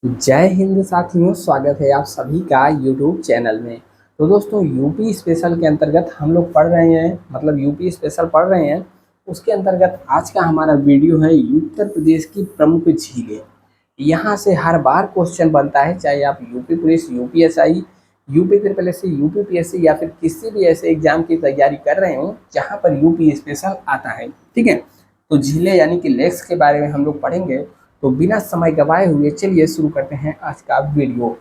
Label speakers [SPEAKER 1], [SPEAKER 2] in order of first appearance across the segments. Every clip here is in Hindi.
[SPEAKER 1] जय हिंद साथियों, स्वागत है आप सभी का यूट्यूब चैनल में। तो दोस्तों, यूपी स्पेशल के अंतर्गत हम लोग पढ़ रहे हैं, मतलब यूपी स्पेशल पढ़ रहे हैं। उसके अंतर्गत आज का हमारा वीडियो है उत्तर प्रदेश की प्रमुख झीलें। यहाँ से हर बार क्वेश्चन बनता है, चाहे आप UP police, UPSI, UP triple S C, UP PSC या फिर किसी भी ऐसे एग्जाम की तैयारी कर रहे हो जहाँ पर यूपी स्पेशल आता है। ठीक है, तो झीलें यानी कि लेक्स के बारे में हम लोग पढ़ेंगे। तो बिना समय गवाए हुए चलिए शुरू करते हैं आज का वीडियो।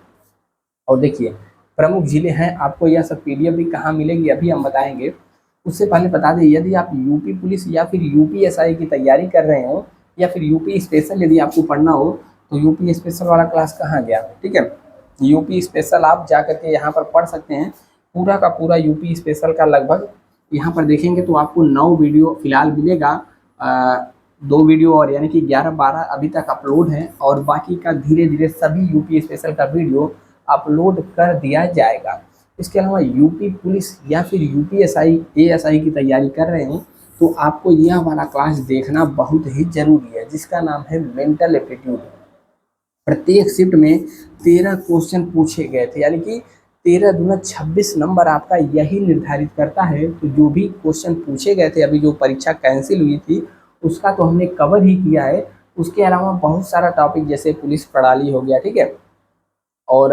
[SPEAKER 1] और देखिए, प्रमुख जिले हैं, आपको यह सब पीडीएफ भी कहाँ मिलेगी अभी हम बताएंगे। उससे पहले बता दें, यदि आप यूपी पुलिस या फिर यूपीएसआई की तैयारी कर रहे हो या फिर यूपी स्पेशल यदि आपको पढ़ना हो, तो यूपी स्पेशल वाला क्लास कहाँ गया। ठीक है, यूपी स्पेशल आप जा करके यहाँ पर पढ़ सकते हैं। पूरा का पूरा यूपी स्पेशल का लगभग यहाँ पर देखेंगे तो आपको 9 वीडियो फिलहाल मिलेगा। 2 वीडियो और यानी कि 11-12 अभी तक अपलोड है, और बाकी का धीरे धीरे सभी यूपी स्पेशल का वीडियो अपलोड कर दिया जाएगा। इसके अलावा यूपी पुलिस या फिर यूपीएसआई एएसआई की तैयारी कर रहे हैं तो आपको यह वाला क्लास देखना बहुत ही जरूरी है, जिसका नाम है मेंटल एप्टीट्यूड। प्रत्येक शिफ्ट में 13 क्वेश्चन पूछे गए थे, यानी कि 13 दूना 26 नंबर आपका यही निर्धारित करता है। तो जो भी क्वेश्चन पूछे गए थे, अभी जो परीक्षा कैंसिल हुई थी उसका तो हमने कवर ही किया है। उसके अलावा बहुत सारा टॉपिक जैसे पुलिस प्रणाली हो गया, ठीक है, और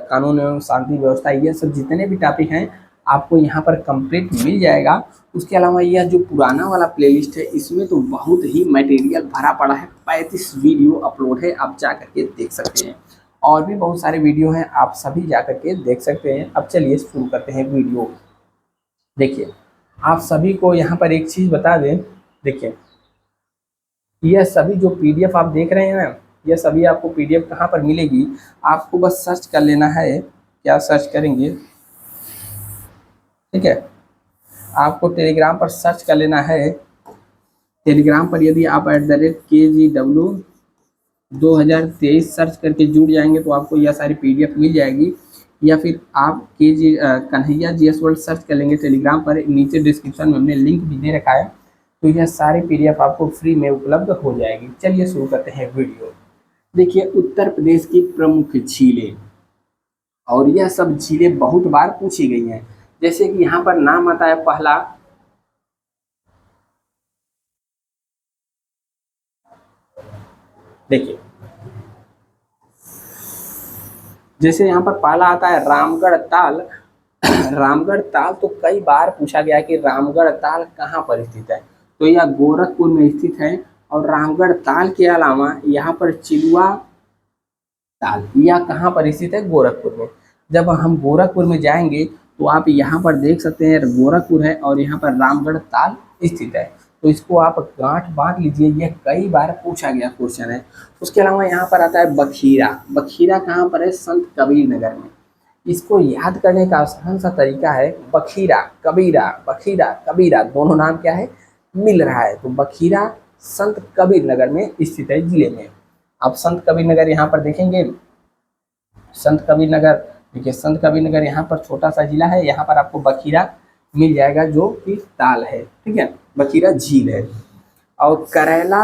[SPEAKER 1] कानून एवं शांति व्यवस्था, ये सब जितने भी टॉपिक हैं आपको यहाँ पर कंप्लीट मिल जाएगा। उसके अलावा यह जो पुराना वाला प्लेलिस्ट है, इसमें तो बहुत ही मटेरियल भरा पड़ा है। 35 वीडियो अपलोड है, आप जा करके देख सकते हैं। और भी बहुत सारे वीडियो हैं, आप सभी जा करके देख सकते हैं। अब चलिए शुरू करते हैं वीडियो। देखिए, आप सभी को यहाँ पर एक चीज़ बता दें। देखिए, यह सभी जो पीडीएफ आप देख रहे हैं ना, यह सभी आपको पीडीएफ कहाँ पर मिलेगी, आपको बस सर्च कर लेना है। क्या सर्च करेंगे, ठीक है, आपको टेलीग्राम पर सर्च कर लेना है। टेलीग्राम पर यदि आप @KGW2023 सर्च करके जुड़ जाएंगे तो आपको यह सारी पीडीएफ मिल जाएगी। या फिर आप कन्हैया जीएस वर्ल्ड सर्च कर लेंगे टेलीग्राम पर, नीचे डिस्क्रिप्शन में हमने लिंक भी दे रखा है। तो यह सारी पीडीएफ आपको फ्री में उपलब्ध हो जाएगी। चलिए शुरू करते हैं वीडियो। देखिए, उत्तर प्रदेश की प्रमुख झीलें, और यह सब झीलें बहुत बार पूछी गई हैं। जैसे कि यहाँ पर नाम आता है पहला, देखिए, जैसे यहाँ पर पहला आता है रामगढ़ ताल। रामगढ़ ताल तो कई बार पूछा गया कि रामगढ़ ताल कहाँ पर स्थित है, तो यह गोरखपुर में स्थित है। और रामगढ़ ताल के अलावा यहाँ पर चिलुआ ताल, यह कहाँ पर स्थित है, गोरखपुर में। जब हम गोरखपुर में जाएंगे तो आप यहाँ पर देख सकते हैं गोरखपुर है और यहाँ पर रामगढ़ ताल स्थित है। तो इसको आप गांठ बांध लीजिए, यह कई बार पूछा गया क्वेश्चन है। उसके अलावा यहाँ पर आता है बखीरा। बखीरा कहाँ पर है, संत कबीर नगर में। इसको याद करने का आसान सा तरीका है, बखीरा कबीरा, बखीरा कबीरा दोनों नाम क्या है, मिल रहा है। तो बखीरा संत कबीर नगर में स्थित है जिले में। आप संत कबीर नगर यहाँ पर देखेंगे, संत कबीर नगर, देखिए संत कबीर नगर यहाँ पर छोटा सा जिला है, यहाँ पर आपको बखीरा मिल जाएगा जो कि ताल है, ठीक है, बखीरा झील है। और करेला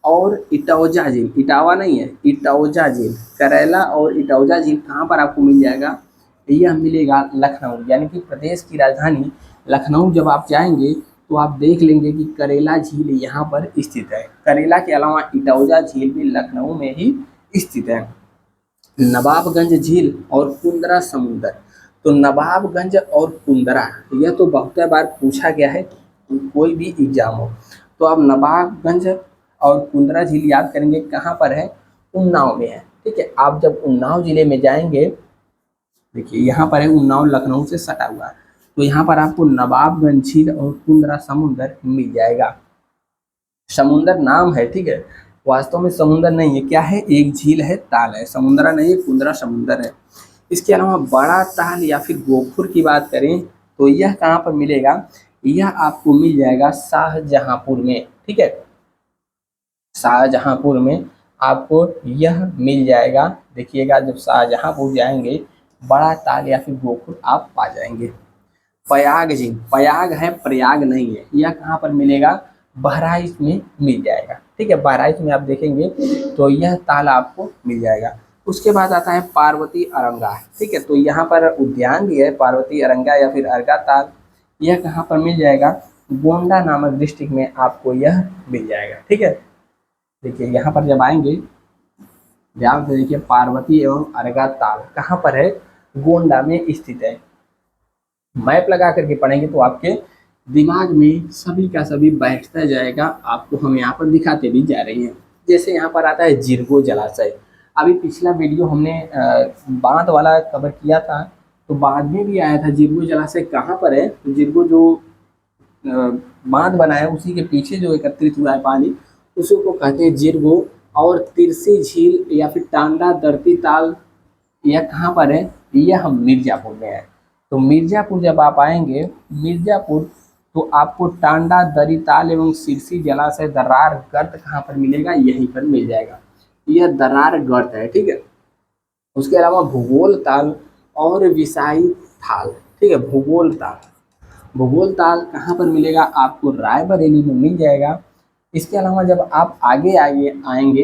[SPEAKER 1] और इटौजा झील, इटावा नहीं है, इटौजा झील, करेला और इटौजा झील कहाँ पर आपको मिल जाएगा, यह मिलेगा लखनऊ, यानी कि प्रदेश की राजधानी लखनऊ। जब आप जाएंगे तो आप देख लेंगे कि करेला झील यहाँ पर स्थित है। करेला के अलावा इटौजा झील भी लखनऊ में ही स्थित है। नवाबगंज झील और कुंदरा समुंदर, तो नवाबगंज और कुंदरा, यह तो बहुत बार पूछा गया है, कोई भी एग्जाम हो तो आप नवाबगंज और कुंदरा झील याद करेंगे कहाँ पर है, उन्नाव में है। ठीक है, आप जब उन्नाव जिले में जाएंगे, देखिए यहाँ पर है उन्नाव, लखनऊ से सटा हुआ, तो यहाँ पर आपको नवाबगंज झील और कुंदरा समुंदर मिल जाएगा। समुंदर नाम है, ठीक है, वास्तव में समुंदर नहीं है, क्या है, एक झील है, ताल है, समुंदरा नहीं है, कुंदरा समुंदर है। इसके अलावा बड़ा ताल या फिर गोखुर की बात करें तो यह कहाँ पर मिलेगा, यह आपको मिल जाएगा शाहजहांपुर में। ठीक है, शाहजहांपुर में आपको यह मिल जाएगा। देखिएगा, जब शाहजहांपुर जाएंगे बड़ा ताल या फिर गोखुर आप पा जाएंगे। प्रयाग झील, प्रयाग है, प्रयाग नहीं है, यह कहाँ पर मिलेगा, बहराइच में मिल जाएगा। ठीक है, बहराइच में आप देखेंगे तो यह ताल आपको मिल जाएगा। उसके बाद आता है पार्वती अरंगा, ठीक है। तो यहाँ पर उद्यान भी है पार्वती अरंगा या फिर अर्गा ताल। यह कहाँ पर मिल जाएगा, गोंडा नामक डिस्ट्रिक्ट में आपको यह मिल जाएगा, ठीक है। देखिए यहाँ पर जब आएंगे ध्यान से देखिए, पार्वती एवं अर्गा ताल कहाँ पर है, गोंडा में स्थित है। मैप लगा करके पढ़ेंगे तो आपके दिमाग में सभी का सभी बैठता जाएगा। आपको हम यहाँ पर दिखाते भी जा रहे हैं। जैसे यहाँ पर आता है जिरगो जलाशय। अभी पिछला वीडियो हमने बांध वाला कवर किया था, तो बांध में भी आया था जिरगो जलाशय कहाँ पर है। तो जिरगो जो बांध बना है उसी के पीछे जो एकत्रित हुआ है पानी, उसी को कहते हैं जिरगो। और तिरसी झील या फिर टांडा दर्ती ताल यह कहाँ पर है, यह हम मिर्जापुर में है। तो मिर्जापुर जब आप आएंगे मिर्जापुर, तो आपको टांडा दरी ताल एवं सिरसी जलाशय दर्रार गर्त कहाँ पर मिलेगा, यहीं पर मिल जाएगा। यह दर्रार गर्त है, ठीक है। उसके अलावा भूगोल ताल और विसाई थाल, ठीक है। भूगोल ताल कहाँ पर मिलेगा, आपको रायबरेली में मिल जाएगा। इसके अलावा जब आप आगे आएंगे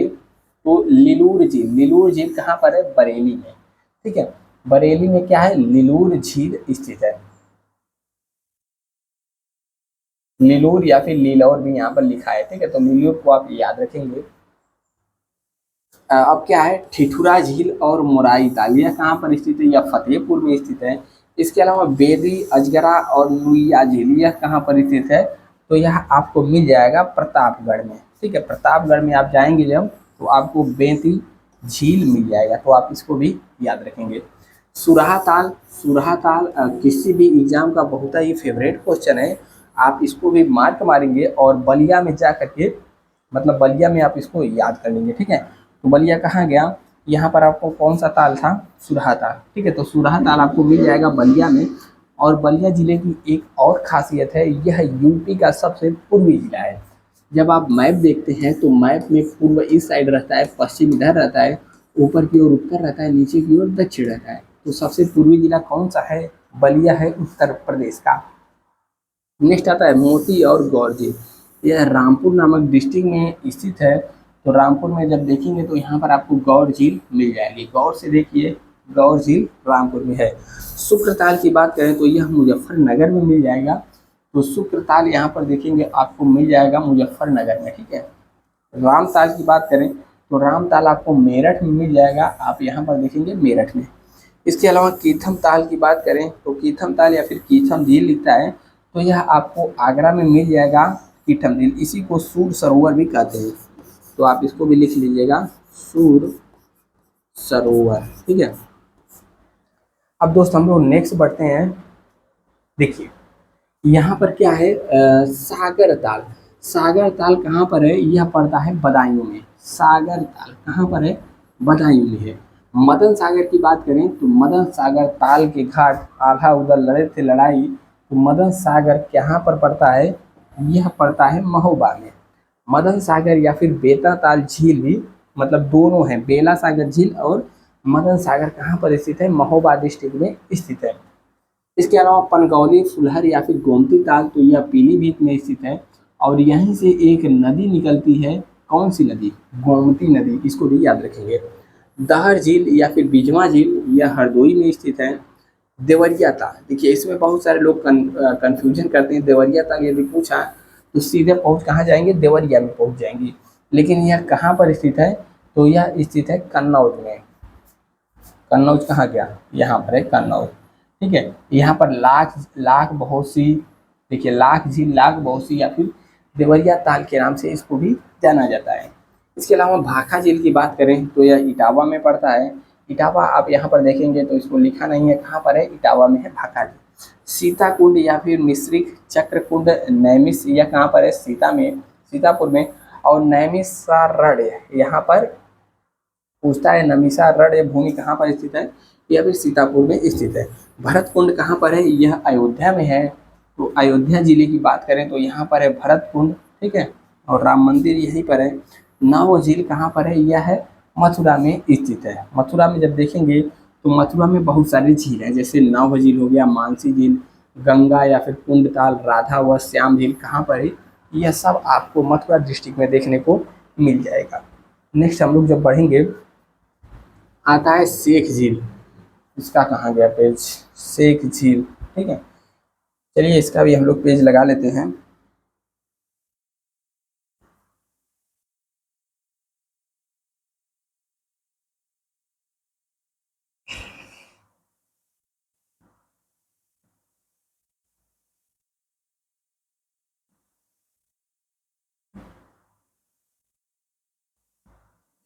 [SPEAKER 1] तो लिलूर झील कहाँ पर है, बरेली में, ठीक है। बरेली में क्या है, लिलूर झील स्थित है। लिलूर या फिर लीलौर भी यहाँ पर लिखा है, ठीक है। तो लिलूर को आप याद रखेंगे। अब क्या है, ठिठुरा झील और मोराई ताल, यह कहाँ पर स्थित है, यह फतेहपुर में स्थित है। इसके अलावा बेदी, अजगरा और नुइया झील यह कहाँ पर स्थित है, तो यह आपको मिल जाएगा प्रतापगढ़ में, ठीक है। प्रतापगढ़ में आप जाएंगे जब, तो आपको बेती झील मिल जाएगा, तो आप इसको भी याद रखेंगे। सुरहा ताल किसी भी एग्जाम का बहुत ही फेवरेट क्वेश्चन है। आप इसको भी मार्क मारेंगे और बलिया में जा करके, मतलब बलिया में आप इसको याद कर लेंगे, ठीक है। तो बलिया कहाँ गया, यहाँ पर आपको कौन सा ताल था, सुरहा ताल, ठीक है। तो सुरहा ताल आपको मिल जाएगा बलिया में। और बलिया जिले की एक और खासियत है, यह यूपी का सबसे पूर्वी जिला है। जब आप मैप देखते हैं तो मैप में पूर्व इस साइड रहता है, पश्चिम इधर रहता है, ऊपर की ओर उत्तर रहता है, नीचे की ओर दक्षिण रहता है। तो सबसे पूर्वी जिला कौन सा है, बलिया है, उत्तर प्रदेश का। नेक्स्ट आता है मोती और गौर झील। यह रामपुर नामक डिस्ट्रिक्ट में स्थित है। तो रामपुर में जब देखेंगे तो यहाँ पर आपको गौर झील मिल जाएगी। गौर से देखिए, गौर झील रामपुर में है। शुक्रताल की बात करें तो यह मुजफ्फरनगर में मिल जाएगा। तो शुक्रताल यहाँ पर देखेंगे आपको मिल जाएगा मुजफ्फरनगर में, ठीक है। रामताल की बात करें तो रामताल आपको मेरठ में मिल जाएगा, आप यहाँ पर देखेंगे मेरठ में। इसके अलावा कीथम ताल की बात करें तो कीथम ताल या फिर कीथम झील लिखता है, तो यह आपको आगरा में मिल जाएगा कीथम झील। इसी को सूर सरोवर भी कहते हैं, तो आप इसको भी लिख लीजिएगा, सूर सरोवर, ठीक है। अब दोस्त हम लोग नेक्स्ट बढ़ते हैं। देखिए यहाँ पर क्या है, सागर ताल कहाँ पर है, यह पड़ता है बदायूं में। सागर ताल कहाँ पर है, बदायूं में है। मदन सागर की बात करें तो मदन सागर ताल के घाट आधा उधर लड़े थे लड़ाई, तो मदन सागर कहाँ पर पड़ता है, यह पड़ता है महोबा में। मदन सागर या फिर बेता ताल झील भी, मतलब दोनों हैं, बेला सागर झील और मदन सागर कहाँ पर स्थित है, महोबा डिस्ट्रिक्ट में स्थित है। इसके अलावा पनगौली, फुलहर या फिर गोमती ताल, तो यह पीलीभीत में स्थित है। और यहीं से एक नदी निकलती है, कौन सी नदी, गोमती नदी, इसको भी याद रखेंगे। दहर झील या फिर बिजवा झील, यह हरदोई में स्थित है। देवरिया ताल, देखिए इसमें बहुत सारे लोग कन्फ्यूजन करते हैं। देवरिया ताल यदि पूछा तो सीधे पहुँच कहाँ जाएंगे, देवरिया में पहुँच जाएंगे, लेकिन यह कहाँ पर स्थित है, तो यह स्थित है कन्नौज में। कन्नौज कहाँ गया, यहाँ पर है कन्नौज, ठीक है। यहाँ पर लाख बहोसी, देखिए लाख झील, लाख बहोसी या फिर देवरिया ताल के नाम से इसको भी जाना जाता है। इसके अलावा भाखा झील की बात करें तो यह इटावा में पड़ता है। इटावा आप यहाँ पर देखेंगे तो इसको लिखा नहीं है, कहाँ पर है, इटावा में है भाखा झील। सीताकुंड या फिर मिश्रिक चक्रकुंड नैमिष, यह कहाँ पर है, सीतापुर में। और नैमिषारण्य यहाँ पर पूछता है, नैमिषारण्य भूमि कहाँ पर स्थित है, यह भी सीतापुर में स्थित है। भरत कुंड कहाँ पर है, यह अयोध्या में है। तो अयोध्या जिले की बात करें तो यहाँ पर है भरत कुंड, ठीक है। और राम मंदिर यहीं पर है। नाव झील कहाँ पर है, यह है मथुरा में स्थित है। मथुरा में जब देखेंगे तो मथुरा में बहुत सारे झील हैं, जैसे नाव झील हो गया, मानसी झील, गंगा या फिर कुंडताल, राधा व श्याम झील कहाँ पर है, यह सब आपको मथुरा डिस्ट्रिक्ट में देखने को मिल जाएगा। नेक्स्ट हम लोग जब बढ़ेंगे आता है शेख झील। इसका कहाँ गया पेज, शेख झील, ठीक है। चलिए इसका भी हम लोग पेज लगा लेते हैं।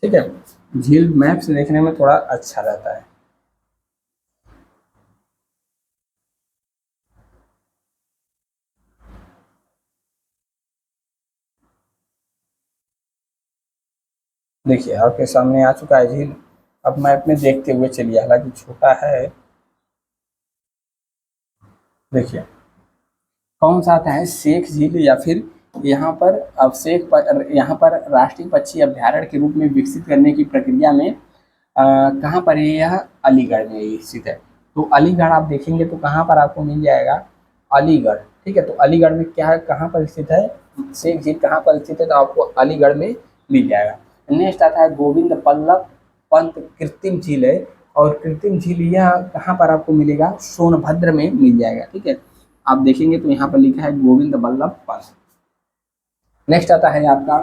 [SPEAKER 1] ठीक है, झील मैप से देखने में थोड़ा अच्छा रहता है। देखिए आपके सामने आ चुका है झील। अब मैप में देखते हुए चलिए, हालांकि छोटा है। देखिए कौन सा आता है, शेख झील या फिर यहाँ पर अब यहाँ पर राष्ट्रीय पक्षी अभ्यारण्य के रूप में विकसित करने की प्रक्रिया में कहाँ पर है यह, अलीगढ़ में स्थित है। तो अलीगढ़ आप देखेंगे तो कहाँ पर आपको मिल जाएगा, अलीगढ़। ठीक है, तो अलीगढ़ में क्या है, कहाँ पर स्थित है, शेख झील कहाँ पर स्थित है, तो आपको अलीगढ़ में मिल जाएगा। नेक्स्ट आता है गोविंद बल्लभ पंत कृत्रिम झील है, और कृत्रिम झील यह कहाँ पर आपको मिलेगा, सोनभद्र में मिल जाएगा। ठीक है, आप देखेंगे तो यहाँ पर लिखा है गोविंद बल्लभ पंत। नेक्स्ट आता है आपका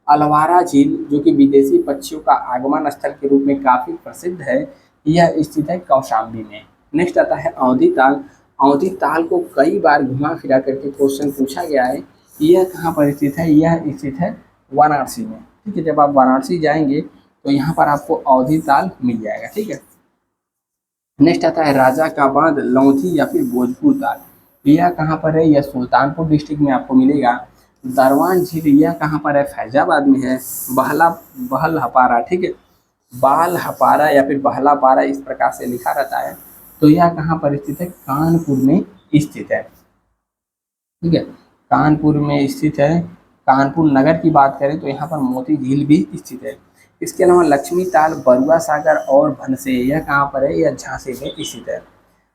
[SPEAKER 1] अलवारा झील, जो कि विदेशी पक्षियों का आगमन स्थल के रूप में काफी प्रसिद्ध है। यह स्थित है कौशाम्बी में। नेक्स्ट आता है अवधि ताल। अवधि ताल को कई बार घुमा फिरा करके क्वेश्चन पूछा गया है। यह कहाँ पर स्थित है, यह स्थित है वाराणसी में। ठीक है, जब आप वाराणसी जाएंगे तो यहाँ पर आपको अवधि ताल मिल जाएगा। ठीक है, नेक्स्ट आता है राजा का बांध लौंधी या फिर भोजपुर ताल। यह कहाँ पर है, यह सुल्तानपुर डिस्ट्रिक्ट में आपको मिलेगा। दरवान झील यह कहाँ पर है, फैजाबाद में है। बहल हपारा, ठीक है, बाल हपारा या फिर बहला पारा इस प्रकार से लिखा रहता है। तो यह कहाँ पर स्थित है, कानपुर में स्थित है। ठीक है, कानपुर में स्थित है। कानपुर नगर की बात करें तो यहाँ पर मोती झील भी स्थित है। इसके अलावा लक्ष्मी ताल, बरुआ सागर और भनसे यह कहाँ पर है, यह झांसी में स्थित है।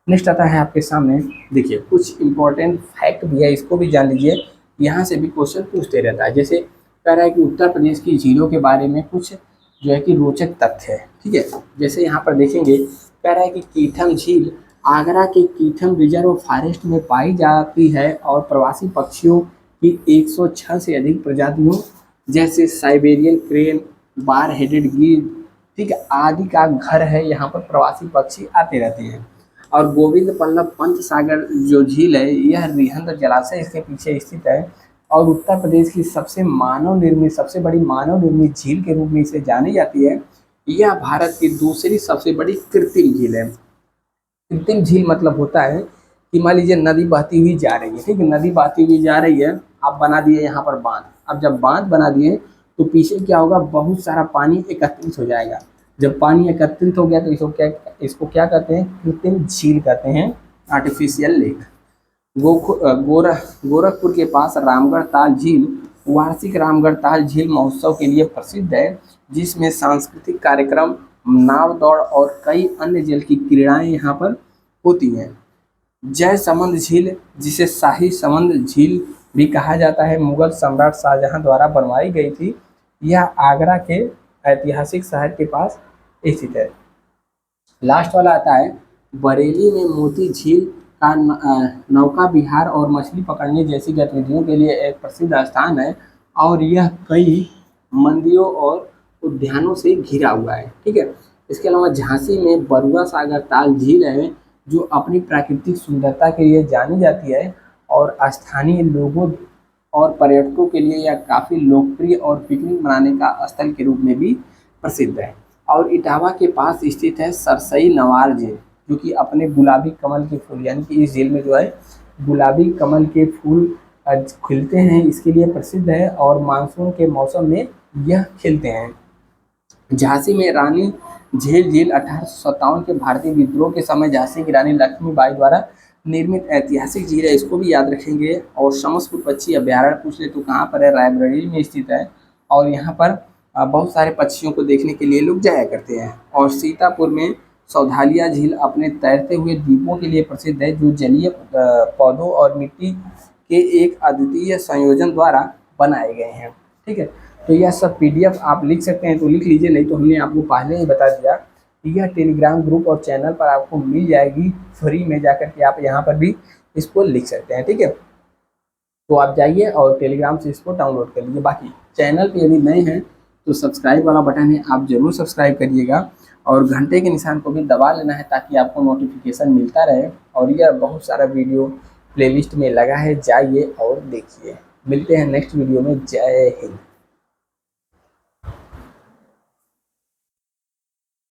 [SPEAKER 1] नेक्स्ट आता है आपके सामने, देखिए कुछ इंपॉर्टेंट फैक्ट भी है, इसको भी जान लीजिए। यहाँ से भी क्वेश्चन पूछते रहता है। जैसे कह रहा है कि उत्तर प्रदेश की झीलों के बारे में कुछ जो है कि रोचक तथ्य है। ठीक है, जैसे यहाँ पर देखेंगे, कह रहा है कि कीथम झील आगरा के कीथम रिजर्व फॉरेस्ट में पाई जाती है और प्रवासी पक्षियों की 106 से अधिक प्रजातियों जैसे साइबेरियन क्रेन, बार हेडेड गिर, ठीक है, आदि का घर है। यहाँ पर प्रवासी पक्षी आते रहते हैं। और गोविंद बल्लभ पंत सागर जो झील है, यह रिहंद जलाशय इसके पीछे स्थित है और उत्तर प्रदेश की सबसे बड़ी मानव निर्मित झील के रूप में इसे जानी जाती है। यह भारत की दूसरी सबसे बड़ी कृत्रिम झील है। कृत्रिम झील मतलब होता है कि मान लीजिए नदी बहती हुई जा रही है। ठीक है, नदी बहती हुई जा रही है, आप बना दिए यहाँ पर बांध। अब जब बांध बना दिए तो पीछे क्या होगा, बहुत सारा पानी एकत्रित हो जाएगा। जब पानी एकत्रित हो गया तो इसको क्या कहते हैं, कृत्रिम झील कहते हैं, आर्टिफिशियल लेक। गोरखपुर के पास रामगढ़ ताल झील वार्षिक रामगढ़ ताल झील महोत्सव के लिए प्रसिद्ध है, जिसमें सांस्कृतिक कार्यक्रम, नाव दौड़ और कई अन्य जल की क्रीड़ाएं यहाँ पर होती हैं। जय समंद झील, जिसे शाही समंद झील भी कहा जाता है, मुगल सम्राट शाहजहां द्वारा बनवाई गई थी। यह आगरा के ऐतिहासिक शहर के पास स्थित है। लास्ट वाला आता है बरेली में मोती झील का नौका विहार और मछली पकड़ने जैसी गतिविधियों के लिए एक प्रसिद्ध स्थान है और यह कई मंदिरों और उद्यानों से घिरा हुआ है। ठीक है, इसके अलावा झांसी में बरुआ सागर ताल झील है, जो अपनी प्राकृतिक सुंदरता के लिए जानी जाती है और स्थानीय लोगों और पर्यटकों के लिए यह काफ़ी लोकप्रिय और पिकनिक मनाने का स्थल के रूप में भी प्रसिद्ध है। और इटावा के पास स्थित है सरसई नवार झील, जो कि अपने गुलाबी कमल के फूल, यानी कि इस झील में जो है गुलाबी कमल के फूल खिलते हैं, इसके लिए प्रसिद्ध है और मानसून के मौसम में यह खिलते हैं। झांसी में रानी झील 1857 के भारतीय विद्रोह के समय झांसी की रानी लक्ष्मीबाई द्वारा निर्मित ऐतिहासिक झील है, इसको भी याद रखेंगे। और समस्तपुर पक्षी अभ्यारण्य पूछ ले तो कहाँ पर है, रायबरेली में स्थित है और यहाँ पर बहुत सारे पक्षियों को देखने के लिए लोग जाया करते हैं। और सीतापुर में सौधालिया झील अपने तैरते हुए द्वीपों के लिए प्रसिद्ध है, जो जलीय पौधों और मिट्टी के एक अद्वितीय संयोजन द्वारा बनाए गए हैं। ठीक है, तो यह सब PDF आप लिख सकते हैं तो लिख लीजिए, नहीं तो हमने आपको पहले ही बता दिया ठीक है। टेलीग्राम ग्रुप और चैनल पर आपको मिल जाएगी फ्री में, जाकर के आप यहाँ पर भी इसको लिख सकते हैं, ठीक है। तो आप जाइए और टेलीग्राम से इसको डाउनलोड कर लीजिए। बाकी चैनल पे यदि नए हैं तो सब्सक्राइब वाला बटन है, आप जरूर सब्सक्राइब करिएगा और घंटे के निशान को भी दबा लेना है ताकि आपको नोटिफिकेशन मिलता रहे। और यह बहुत सारा वीडियो प्लेलिस्ट में लगा है, जाइए और देखिए। मिलते हैं नेक्स्ट वीडियो में। जय हिंद।